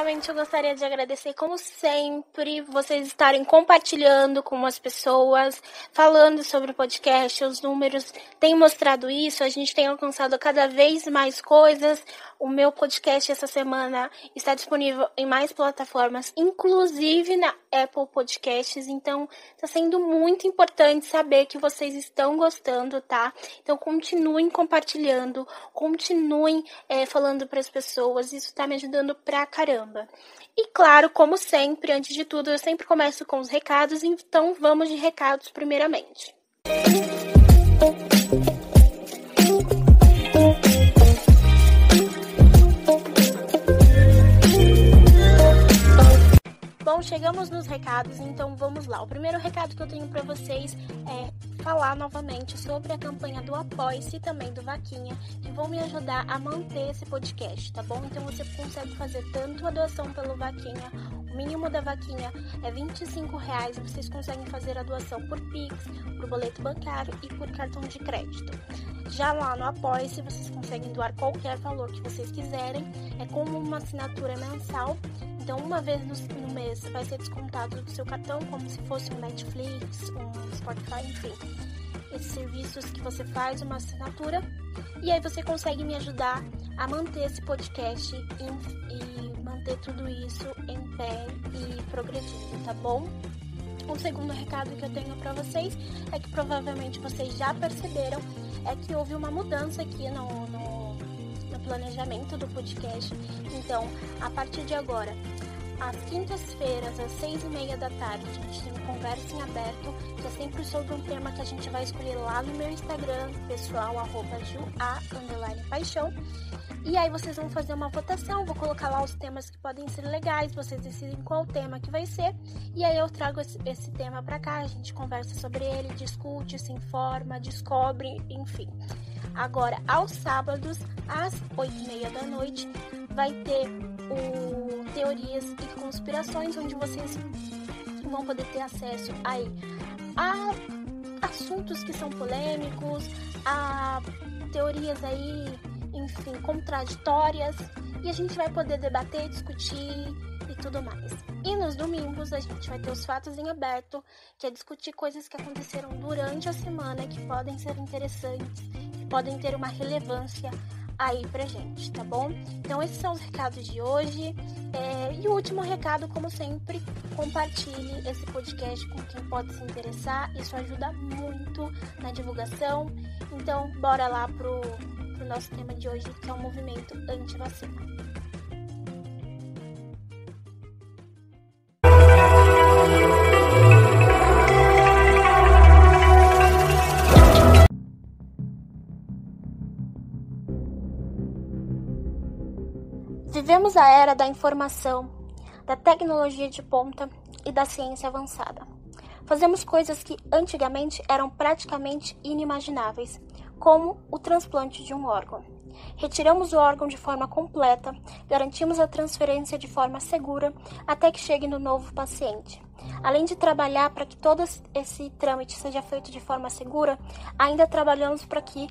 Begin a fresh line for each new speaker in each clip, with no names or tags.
Primeiramente, eu gostaria de agradecer, como sempre, vocês estarem compartilhando com as pessoas, falando sobre o podcast. Os números têm mostrado isso, a gente tem alcançado cada vez mais coisas. O meu podcast essa semana está disponível em mais plataformas, inclusive na Apple Podcasts. Então, está sendo muito importante saber que vocês estão gostando, tá? Então, continuem compartilhando, continuem falando para as pessoas. Isso está me ajudando pra caramba. E claro, como sempre, antes de tudo, eu sempre começo com os recados, então vamos de recados primeiramente. Bom, chegamos nos recados, então vamos lá. O primeiro recado que eu tenho para vocês é falar novamente sobre a campanha do Apoie-se e também do Vaquinha, que vão me ajudar a manter esse podcast, tá bom? Então você consegue fazer tanto a doação pelo Vaquinha, o mínimo da Vaquinha é R$25, vocês conseguem fazer a doação por Pix, por boleto bancário e por cartão de crédito. Já lá no Apoie-se, vocês conseguem doar qualquer valor que vocês quiserem, é como uma assinatura mensal. Então, uma vez no mês vai ser descontado do seu cartão, como se fosse um Netflix, um Spotify, enfim. Esses serviços que você faz, uma assinatura. E aí você consegue me ajudar a manter esse podcast e manter tudo isso em pé e progredindo, tá bom? O segundo recado que eu tenho para vocês é que provavelmente vocês já perceberam que houve uma mudança aqui no planejamento do podcast. Então, a partir de agora, às quintas-feiras, às 6:30 da tarde, a gente tem uma conversa em aberto, que é sempre sobre um tema que a gente vai escolher lá no meu Instagram, pessoal, @JuA_paixão. E aí vocês vão fazer uma votação, vou colocar lá os temas que podem ser legais, vocês decidem qual tema que vai ser, e aí eu trago esse tema pra cá, a gente conversa sobre ele, discute, se informa, descobre, enfim. Agora, aos sábados, às 8:30 da noite, vai ter o Teorias e Conspirações, onde vocês vão poder ter acesso aí a assuntos que são polêmicos, a teorias aí, enfim, contraditórias, e a gente vai poder debater, discutir e tudo mais. E nos domingos a gente vai ter os Fatos em Aberto, que é discutir coisas que aconteceram durante a semana, que podem ser interessantes, que podem ter uma relevância aí pra gente, tá bom? Então esses são os recados de hoje. E o último recado, como sempre, compartilhe esse podcast com quem pode se interessar. Isso ajuda muito na divulgação. Então bora lá pro nosso tema de hoje, que é o movimento anti-vacina. Vivemos a era da informação, da tecnologia de ponta e da ciência avançada. Fazemos coisas que antigamente eram praticamente inimagináveis, como o transplante de um órgão. Retiramos o órgão de forma completa, garantimos a transferência de forma segura até que chegue no novo paciente. Além de trabalhar para que todo esse trâmite seja feito de forma segura, ainda trabalhamos para que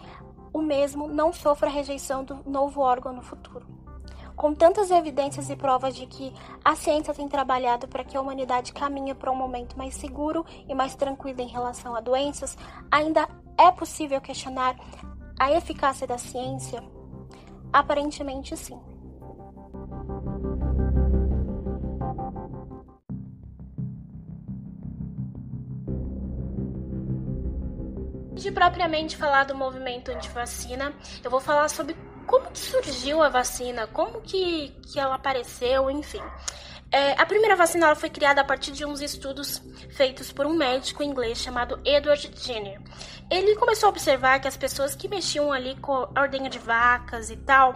o mesmo não sofra rejeição do novo órgão no futuro. Com tantas evidências e provas de que a ciência tem trabalhado para que a humanidade caminhe para um momento mais seguro e mais tranquilo em relação a doenças, ainda é possível questionar a eficácia da ciência? Aparentemente, sim. De propriamente falar do movimento antivacina, eu vou falar sobre como que surgiu a vacina, como que ela apareceu, enfim. A primeira vacina ela foi criada a partir de uns estudos feitos por um médico inglês chamado Edward Jenner. Ele começou a observar que as pessoas que mexiam ali com a ordenha de vacas e tal,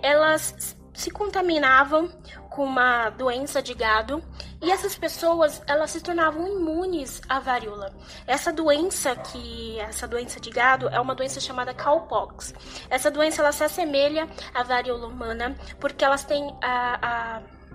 elas se contaminavam com uma doença de gado e essas pessoas elas se tornavam imunes à varíola. Essa doença de gado é uma doença chamada cowpox. Essa doença ela se assemelha à varíola humana porque elas têm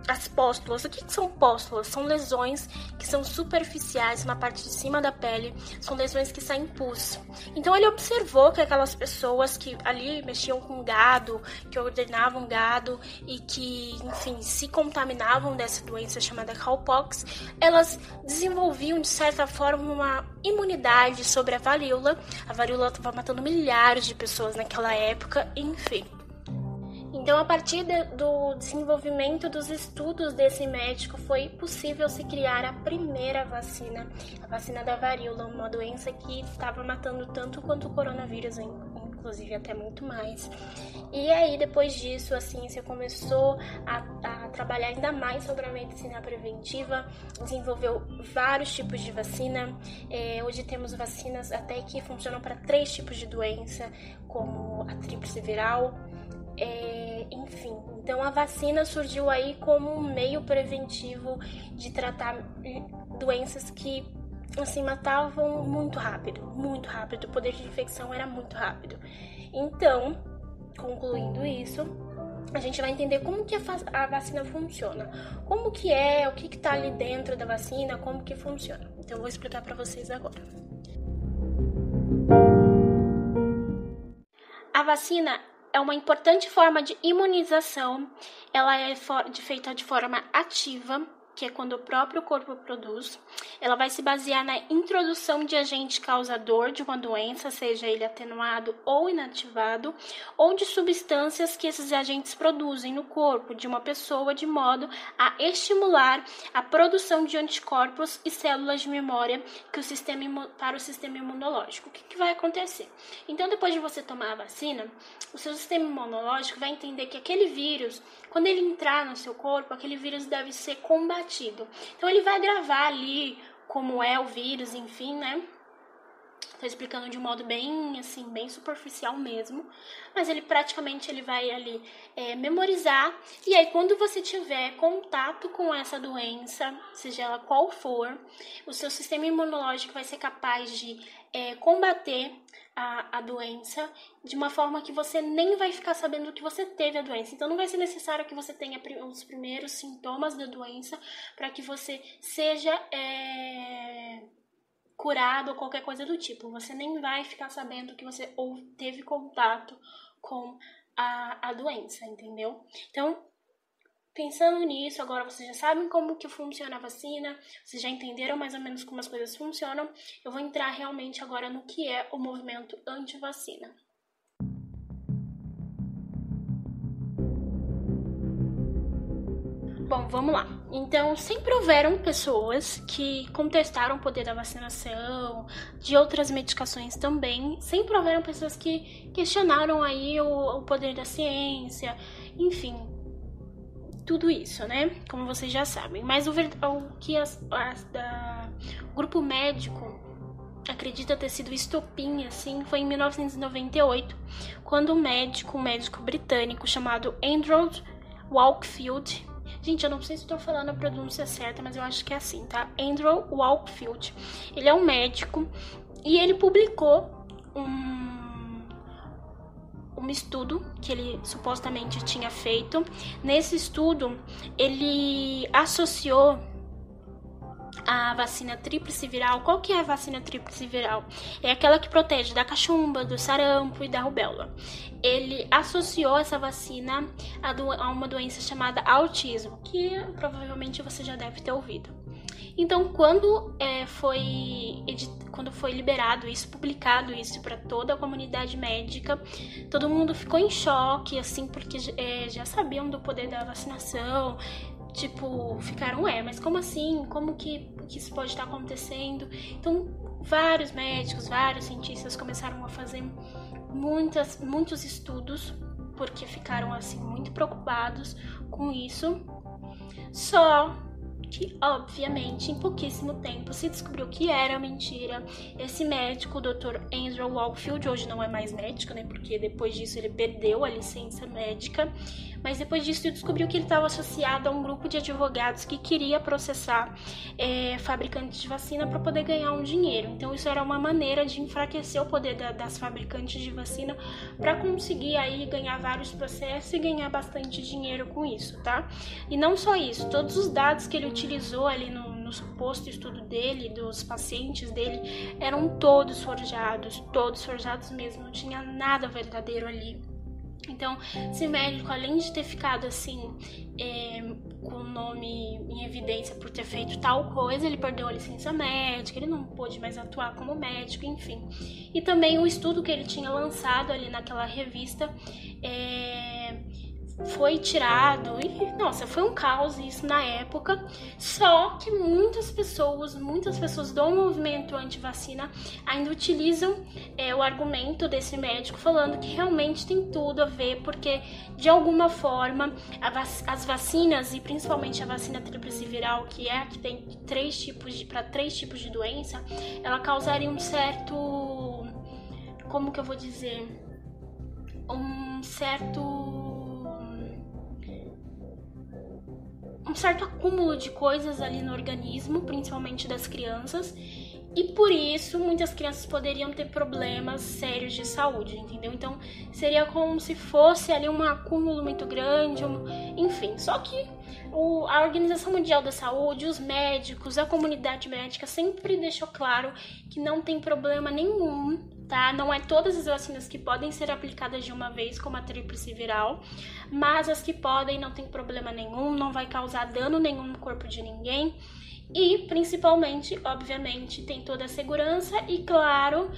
as pústulas. O que são pústulas? São lesões que são superficiais na parte de cima da pele, são lesões que saem pus. Então ele observou que aquelas pessoas que ali mexiam com gado, que ordenavam gado e que, enfim, se contaminavam dessa doença chamada cowpox, elas desenvolviam, de certa forma, uma imunidade sobre a varíola. A varíola estava matando milhares de pessoas naquela época, enfim. Então, a partir do desenvolvimento dos estudos desse médico, foi possível se criar a primeira vacina, a vacina da varíola, uma doença que estava matando tanto quanto o coronavírus, inclusive até muito mais. E aí, depois disso, a ciência começou a trabalhar ainda mais sobre a medicina preventiva, desenvolveu vários tipos de vacina. Hoje temos vacinas até que funcionam para 3 tipos de doença, como a tríplice viral. Enfim, então a vacina surgiu aí como um meio preventivo de tratar doenças que, assim, matavam muito rápido, o poder de infecção era muito rápido. Então, concluindo isso, a gente vai entender como que a vacina funciona, como que o que está ali dentro da vacina, como que funciona. Então eu vou explicar para vocês agora. A vacina é uma importante forma de imunização. Ela é feita de forma ativa, que é quando o próprio corpo produz. Ela vai se basear na introdução de agente causador de uma doença, seja ele atenuado ou inativado, ou de substâncias que esses agentes produzem no corpo de uma pessoa, de modo a estimular a produção de anticorpos e células de memória para o sistema imunológico. O que vai acontecer? Então, depois de você tomar a vacina, o seu sistema imunológico vai entender que aquele vírus, quando ele entrar no seu corpo, aquele vírus deve ser combatido. Então ele vai gravar ali como é o vírus, enfim, né? Tô explicando de um modo bem, assim, bem superficial mesmo. Mas ele vai ali memorizar. E aí, quando você tiver contato com essa doença, seja ela qual for, o seu sistema imunológico vai ser capaz de combater a doença de uma forma que você nem vai ficar sabendo que você teve a doença. Então, não vai ser necessário que você tenha os primeiros sintomas da doença para que você seja curado ou qualquer coisa do tipo. Você nem vai ficar sabendo que você teve contato com a doença, entendeu? Então, pensando nisso, agora vocês já sabem como que funciona a vacina, vocês já entenderam mais ou menos como as coisas funcionam. Eu vou entrar realmente agora no que é o movimento anti-vacina. Bom, vamos lá. Então, sempre houveram pessoas que contestaram o poder da vacinação, de outras medicações também. Sempre houveram pessoas que questionaram aí o poder da ciência, enfim, tudo isso, né? Como vocês já sabem. Mas o que o grupo médico acredita ter sido estopim, assim, foi em 1998, quando um médico britânico chamado Andrew Wakefield. Gente, eu não sei se estou falando a pronúncia certa, mas eu acho que é assim, tá? Andrew Wakefield. Ele é um médico e ele publicou um estudo que ele supostamente tinha feito. Nesse estudo, ele associou a vacina tríplice viral. Qual que é a vacina tríplice viral? É aquela que protege da cachumba, do sarampo e da rubéola. Ele associou essa vacina a uma doença chamada autismo, que provavelmente você já deve ter ouvido. Então, quando foi liberado isso, publicado isso para toda a comunidade médica, todo mundo ficou em choque, assim, porque já sabiam do poder da vacinação. Tipo, ficaram, mas como assim? Como que isso pode estar acontecendo? Então, vários médicos, vários cientistas começaram a fazer muitos estudos, porque ficaram, assim, muito preocupados com isso. Só que, obviamente, em pouquíssimo tempo se descobriu que era mentira. Esse médico, o Dr. Andrew Wakefield, hoje não é mais médico, né? Porque depois disso ele perdeu a licença médica. Mas depois disso descobriu que ele estava associado a um grupo de advogados que queria processar fabricantes de vacina para poder ganhar um dinheiro. Então isso era uma maneira de enfraquecer o poder das fabricantes de vacina para conseguir aí ganhar vários processos e ganhar bastante dinheiro com isso, tá? E não só isso, todos os dados que ele utilizou ali no suposto estudo dele, dos pacientes dele, eram todos forjados mesmo, não tinha nada verdadeiro ali. Então, esse médico, além de ter ficado assim, com o nome em evidência por ter feito tal coisa, ele perdeu a licença médica, ele não pôde mais atuar como médico, enfim. E também o estudo que ele tinha lançado ali naquela revista foi tirado e, nossa, foi um caos isso na época. Só que muitas pessoas do movimento anti-vacina ainda utilizam o argumento desse médico, falando que realmente tem tudo a ver, porque de alguma forma as vacinas, e principalmente a vacina tríplice viral, que é a que tem para três tipos de doença, ela causaria um certo, como que eu vou dizer, um certo acúmulo de coisas ali no organismo, principalmente das crianças, e por isso muitas crianças poderiam ter problemas sérios de saúde, entendeu? Então seria como se fosse ali um acúmulo muito grande, enfim. Só que a Organização Mundial da Saúde, os médicos, a comunidade médica sempre deixou claro que não tem problema nenhum, tá? Não é todas as vacinas que podem ser aplicadas de uma vez, como a tríplice viral, mas as que podem não tem problema nenhum, não vai causar dano nenhum no corpo de ninguém. E, principalmente, obviamente, tem toda a segurança e, claro,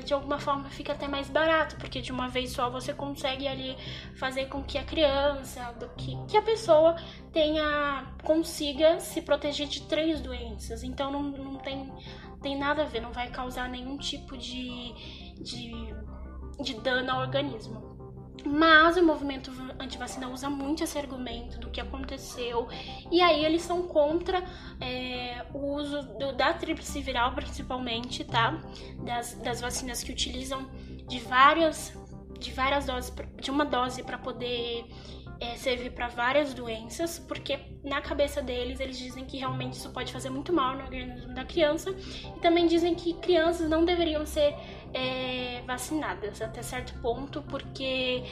de alguma forma fica até mais barato, porque de uma vez só você consegue ali fazer com que a criança, que a pessoa consiga se proteger de 3 doenças. Então, não tem nada a ver, não vai causar nenhum tipo de dano ao organismo. Mas o movimento antivacina usa muito esse argumento do que aconteceu, e aí eles são contra o uso da tríplice viral, principalmente, tá? Das vacinas que utilizam de várias doses, de uma dose para poder servir para várias doenças, porque na cabeça deles, eles dizem que realmente isso pode fazer muito mal no organismo da criança, e também dizem que crianças não deveriam ser vacinadas até certo ponto, porque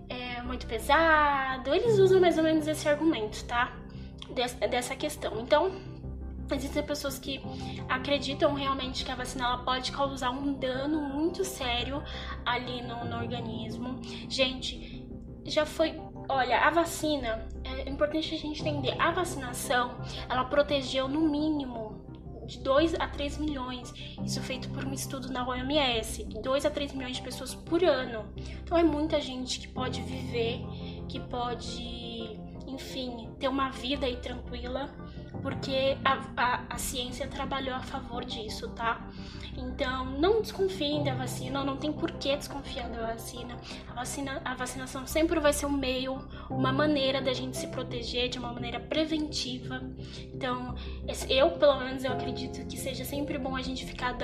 é muito pesado. Eles usam mais ou menos esse argumento, tá? Dessa questão. Então, existem pessoas que acreditam realmente que a vacina ela pode causar um dano muito sério ali no organismo. Gente, já foi... Olha, a vacina, é importante a gente entender, a vacinação, ela protegeu no mínimo de 2 a 3 milhões, isso feito por um estudo na OMS, 2 a 3 milhões de pessoas por ano. Então é muita gente que pode viver, que pode, enfim, ter uma vida aí tranquila, porque a ciência trabalhou a favor disso, tá? Então, não desconfiem da vacina, não tem por que desconfiar da vacina. A vacinação sempre vai ser um meio, uma maneira da gente se proteger de uma maneira preventiva. Então, pelo menos, eu acredito que seja sempre bom a gente ficar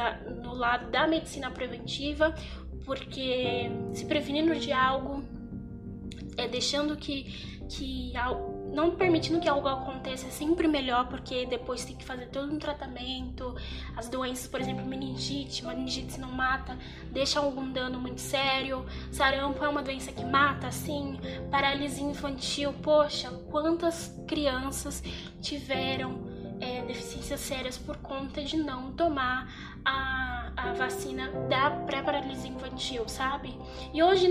no lado da medicina preventiva, porque se prevenindo de algo, deixando não permitindo que algo aconteça é sempre melhor, porque depois tem que fazer todo um tratamento. As doenças, por exemplo, meningite não mata, deixa algum dano muito sério. Sarampo é uma doença que mata, assim. Paralisia infantil, poxa, quantas crianças tiveram deficiências sérias por conta de não tomar a vacina da pré-paralisia infantil, sabe? E hoje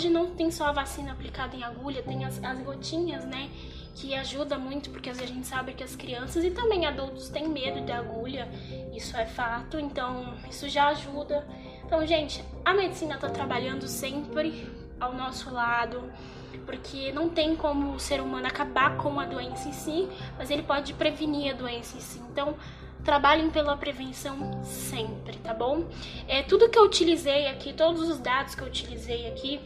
não tem só a vacina aplicada em agulha, tem as gotinhas, né? Que ajuda muito, porque a gente sabe que as crianças e também adultos têm medo de agulha, isso é fato, então isso já ajuda. Então, gente, a medicina tá trabalhando sempre ao nosso lado, porque não tem como o ser humano acabar com a doença em si, mas ele pode prevenir a doença em si. Então, trabalhem pela prevenção sempre, tá bom? Tudo que eu utilizei aqui, todos os dados que eu utilizei aqui,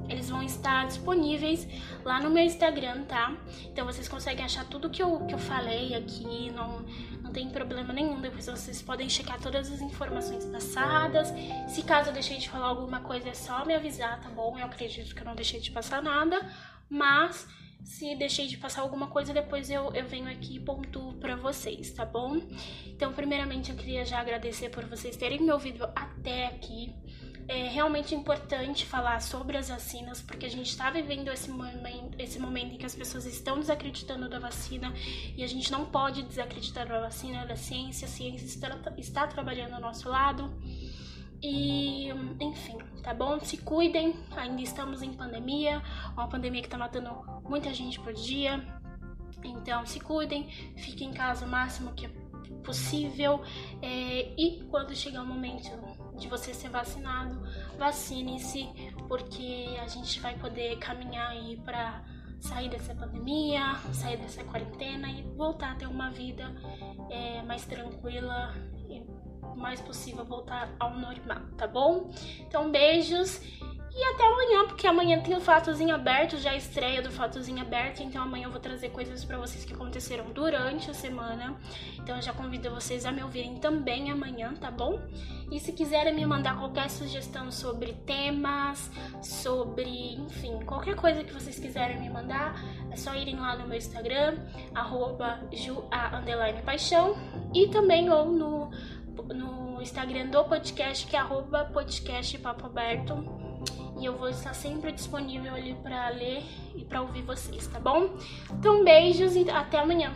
eles eles vão estar disponíveis lá no meu Instagram, tá? Então vocês conseguem achar tudo que eu falei aqui, não tem problema nenhum. Depois vocês podem checar todas as informações passadas. Se caso eu deixei de falar alguma coisa, é só me avisar, tá bom? Eu acredito que eu não deixei de passar nada, mas se deixei de passar alguma coisa, depois eu venho aqui e pontuo pra vocês, tá bom? Então, primeiramente, eu queria já agradecer por vocês terem me ouvido até aqui. É realmente importante falar sobre as vacinas, porque a gente tá vivendo esse momento em que as pessoas estão desacreditando da vacina, e a gente não pode desacreditar da vacina, da ciência. A ciência está trabalhando ao nosso lado. E, enfim, tá bom? Se cuidem, ainda estamos em pandemia, uma pandemia que tá matando muita gente por dia. Então, se cuidem, fiquem em casa o máximo que é possível. E quando chegar o momento de você ser vacinado, vacine-se, porque a gente vai poder caminhar aí pra sair dessa pandemia, sair dessa quarentena e voltar a ter uma vida mais tranquila e o mais possível voltar ao normal, tá bom? Então, beijos e até amanhã, porque amanhã tem o Fatozinho Aberto, já a estreia do Fatozinho Aberto, então amanhã eu vou trazer coisas pra vocês que aconteceram durante a semana. Então eu já convido vocês a me ouvirem também amanhã, tá bom? E se quiserem me mandar qualquer sugestão sobre temas, sobre, enfim, qualquer coisa que vocês quiserem me mandar, é só irem lá no meu Instagram, @jua_paixão, e também ou no Instagram do podcast, que é @podcastpapoaberto. E eu vou estar sempre disponível ali pra ler e pra ouvir vocês, tá bom? Então, beijos e até amanhã!